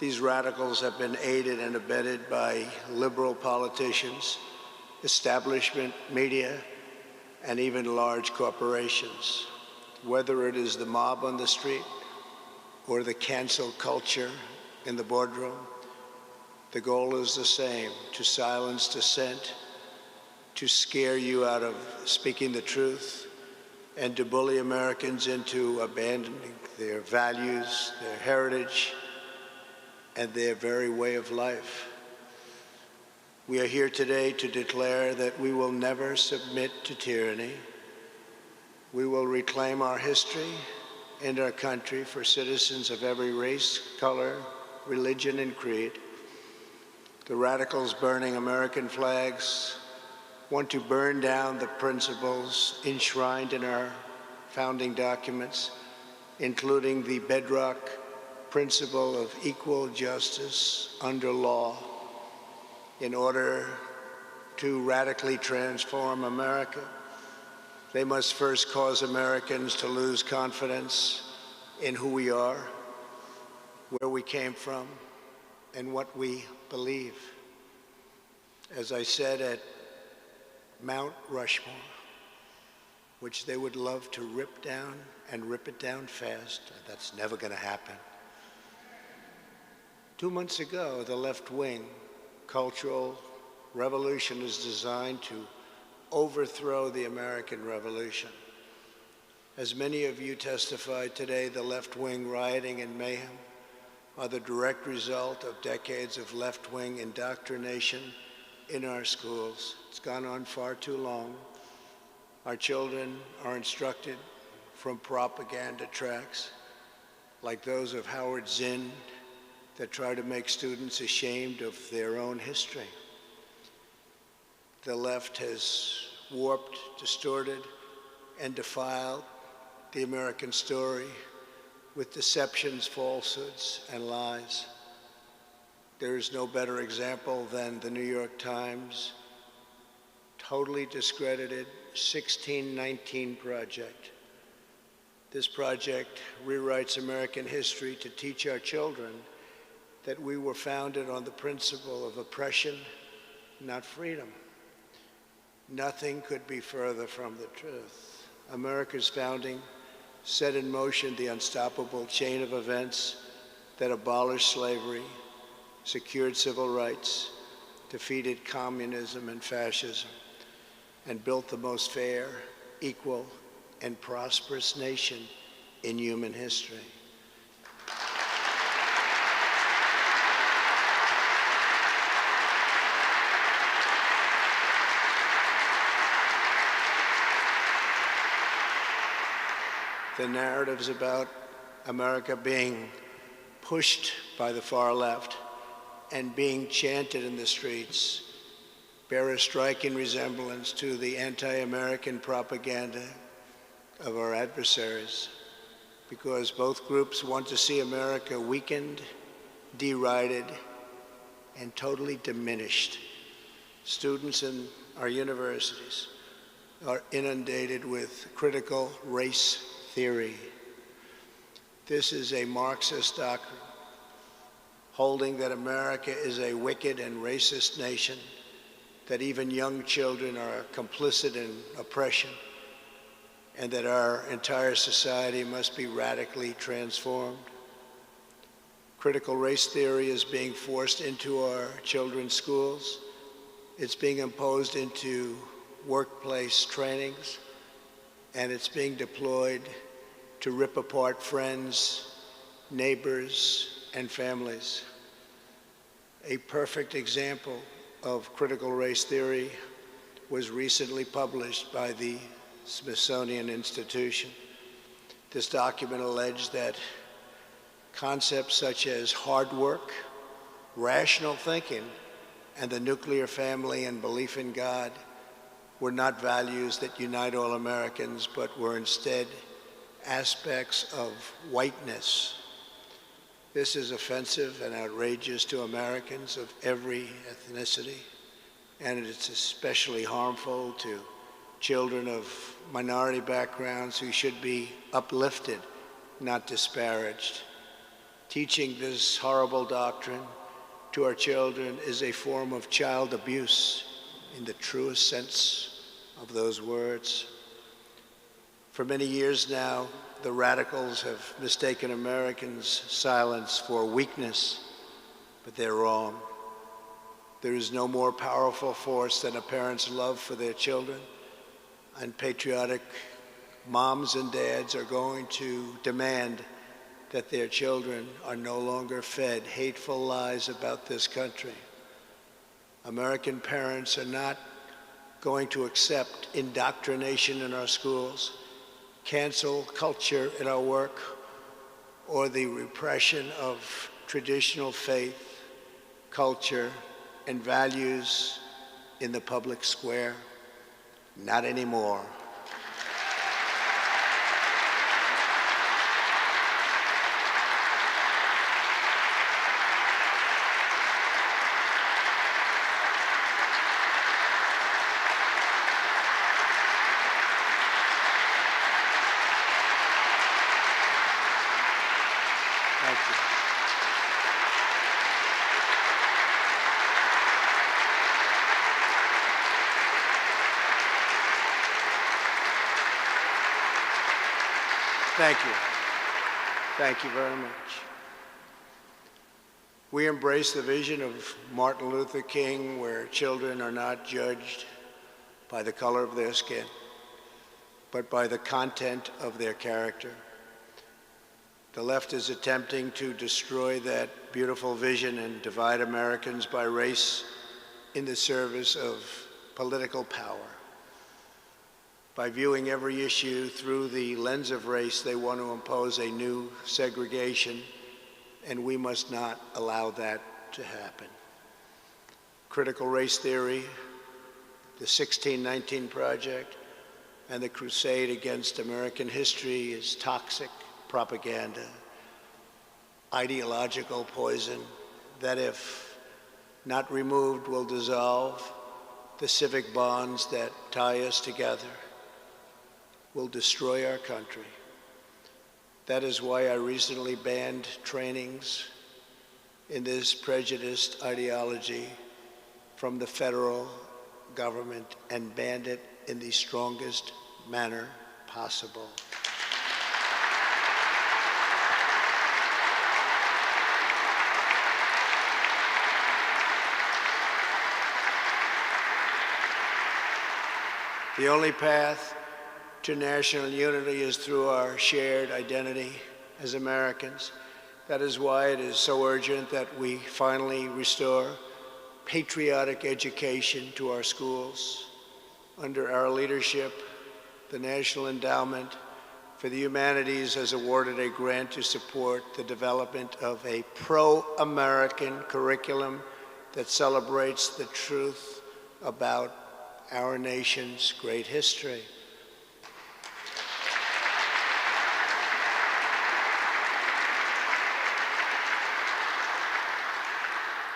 These radicals have been aided and abetted by liberal politicians, establishment media, and even large corporations. Whether it is the mob on the street or the cancel culture in the boardroom, the goal is the same: to silence dissent, to scare you out of speaking the truth, and to bully Americans into abandoning their values, their heritage, and their very way of life. We are here today to declare that we will never submit to tyranny. We will reclaim our history and our country for citizens of every race, color, religion, and creed. The radicals burning American flags want to burn down the principles enshrined in our founding documents, including the bedrock principle of equal justice under law. In order to radically transform America, they must first cause Americans to lose confidence in who we are, where we came from, and what we believe. As I said at Mount Rushmore, which they would love to rip down and rip it down fast. That's never going to happen. 2 months ago, the left-wing cultural revolution is designed to overthrow the American Revolution. As many of you testified today, the left-wing rioting and mayhem are the direct result of decades of left-wing indoctrination in our schools. It's gone on far too long. Our children are instructed from propaganda tracks like those of Howard Zinn that try to make students ashamed of their own history. The left has warped, distorted, and defiled the American story with deceptions, falsehoods, and lies. There is no better example than the New York Times totally discredited 1619 Project. This project rewrites American history to teach our children that we were founded on the principle of oppression, not freedom. Nothing could be further from the truth. America's founding set in motion the unstoppable chain of events that abolished slavery, secured civil rights, defeated communism and fascism, and built the most fair, equal, and prosperous nation in human history. The narratives about America being pushed by the far left and being chanted in the streets bear a striking resemblance to the anti-American propaganda of our adversaries, because both groups want to see America weakened, derided, and totally diminished. Students in our universities are inundated with critical race theory. This is a Marxist doctrine, holding that America is a wicked and racist nation, that even young children are complicit in oppression, and that our entire society must be radically transformed. Critical race theory is being forced into our children's schools. It's being imposed into workplace trainings, and it's being deployed to rip apart friends, neighbors, and families. A perfect example of critical race theory was recently published by the Smithsonian Institution. This document alleged that concepts such as hard work, rational thinking, and the nuclear family and belief in God were not values that unite all Americans, but were instead aspects of whiteness. This is offensive and outrageous to Americans of every ethnicity, and it's especially harmful to children of minority backgrounds who should be uplifted, not disparaged. Teaching this horrible doctrine to our children is a form of child abuse in the truest sense of those words. For many years now, the radicals have mistaken Americans' silence for weakness, but they're wrong. There is no more powerful force than a parent's love for their children, and patriotic moms and dads are going to demand that their children are no longer fed hateful lies about this country. American parents are not going to accept indoctrination in our schools, cancel culture in our work, or the repression of traditional faith, culture, and values in the public square. Not anymore. Thank you. Thank you. Thank you very much. We embrace the vision of Martin Luther King, where children are not judged by the color of their skin, but by the content of their character. The left is attempting to destroy that beautiful vision and divide Americans by race in the service of political power. By viewing every issue through the lens of race, they want to impose a new segregation, and we must not allow that to happen. Critical race theory, the 1619 Project, and the crusade against American history is toxic propaganda, ideological poison that, if not removed, will dissolve the civic bonds that tie us together, will destroy our country. That is why I recently banned trainings in this prejudiced ideology from the federal government and banned it in the strongest manner possible. The only path to national unity is through our shared identity as Americans. That is why it is so urgent that we finally restore patriotic education to our schools. Under our leadership, the National Endowment for the Humanities has awarded a grant to support the development of a pro-American curriculum that celebrates the truth about our nation's great history.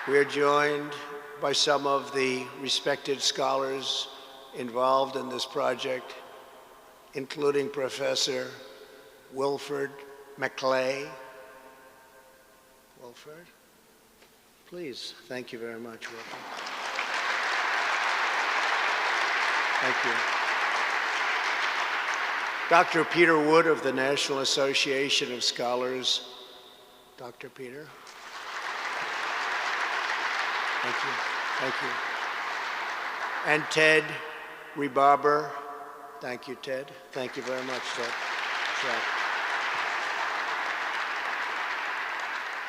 We are joined by some of the respected scholars involved in this project, including Professor Wilford McClay. Wilford, please. Thank you very much, Wilford. Thank you. Dr. Peter Wood of the National Association of Scholars. Dr. Peter. Thank you. Thank you. And Ted Rebarber. Thank you, Ted. Thank you very much, Ted.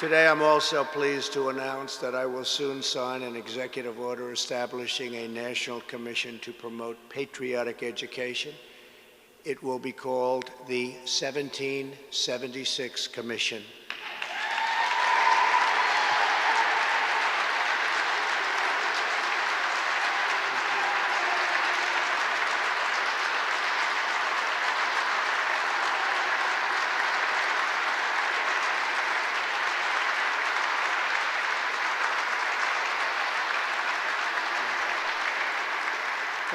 Today, I'm also pleased to announce that I will soon sign an executive order establishing a national commission to promote patriotic education. It will be called the 1776 Commission.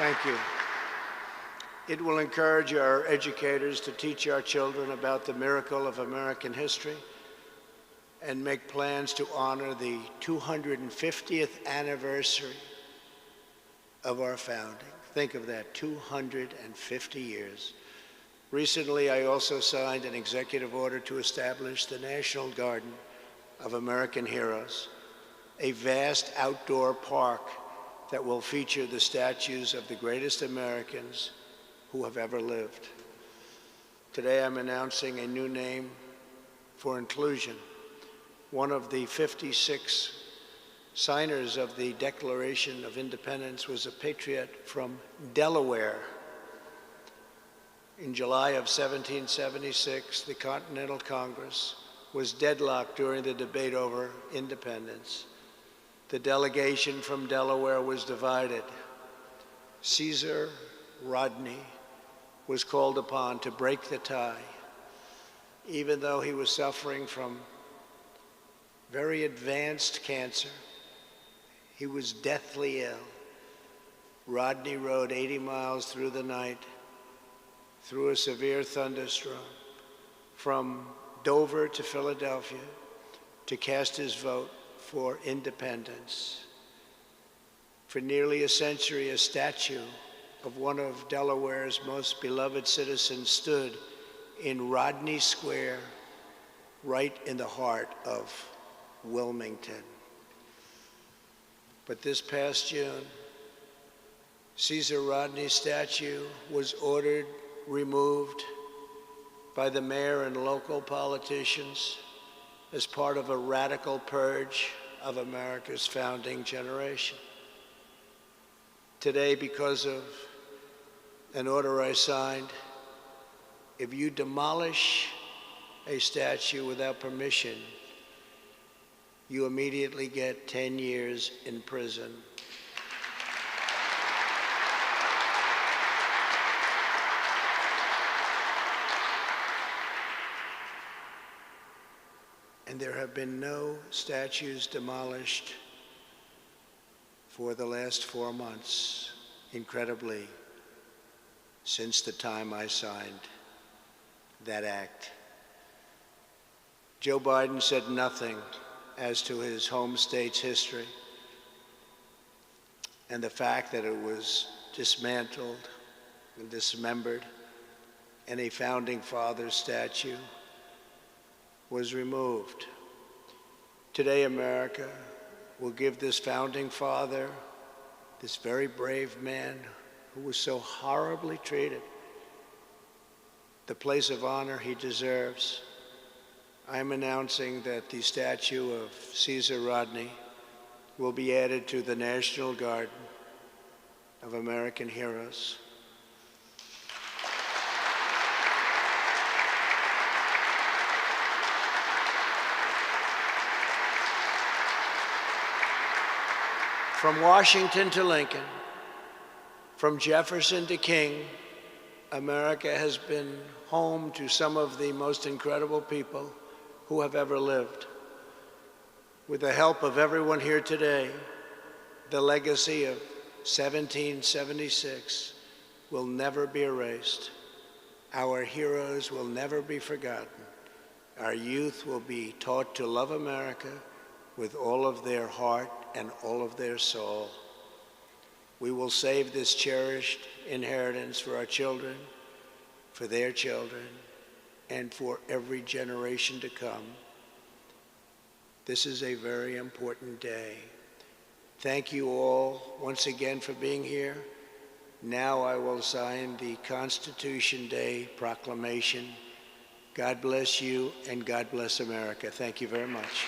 Thank you. It will encourage our educators to teach our children about the miracle of American history and make plans to honor the 250th anniversary of our founding. Think of that, 250 years. Recently, I also signed an executive order to establish the National Garden of American Heroes, a vast outdoor park that will feature the statues of the greatest Americans who have ever lived. Today, I'm announcing a new name for inclusion. One of the 56 signers of the Declaration of Independence was a patriot from Delaware. In July of 1776, the Continental Congress was deadlocked during the debate over independence. The delegation from Delaware was divided. Caesar Rodney was called upon to break the tie. Even though he was suffering from very advanced cancer, he was deathly ill. Rodney rode 80 miles through the night, through a severe thunderstorm, from Dover to Philadelphia to cast his vote for independence. For nearly a century, a statue of one of Delaware's most beloved citizens stood in Rodney Square, right in the heart of Wilmington. But this past June, Caesar Rodney's statue was ordered removed by the mayor and local politicians as part of a radical purge of America's founding generation. Today, because of an order I signed, if you demolish a statue without permission, you immediately get 10 years in prison. And there have been no statues demolished for the last 4 months, incredibly, since the time I signed that act. Joe Biden said nothing as to his home state's history and the fact that it was dismantled and dismembered and a founding father statue was removed. Today, America will give this founding father, this very brave man who was so horribly treated, the place of honor he deserves. I'm announcing that the statue of Caesar Rodney will be added to the National Garden of American Heroes. From Washington to Lincoln, from Jefferson to King, America has been home to some of the most incredible people who have ever lived. With the help of everyone here today, the legacy of 1776 will never be erased. Our heroes will never be forgotten. Our youth will be taught to love America with all of their heart and all of their soul. We will save this cherished inheritance for our children, for their children, and for every generation to come. This is a very important day. Thank you all once again for being here. Now I will sign the Constitution Day proclamation. God bless you and God bless America. Thank you very much.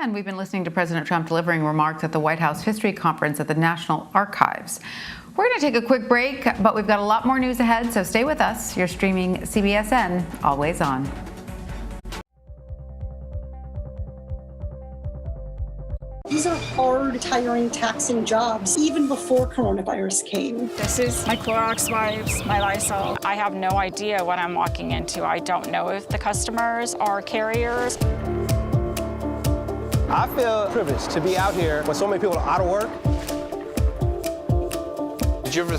And we've been listening to President Trump delivering remarks at the White House History Conference at the National Archives. We're going to take a quick break, but we've got a lot more news ahead, so stay with us. You're streaming CBSN, always on. These are hard, tiring, taxing jobs, even before coronavirus came. This is my Clorox wipes, my Lysol. I have no idea what I'm walking into. I don't know if the customers are carriers. I feel privileged to be out here when so many people are out of work. Did you ever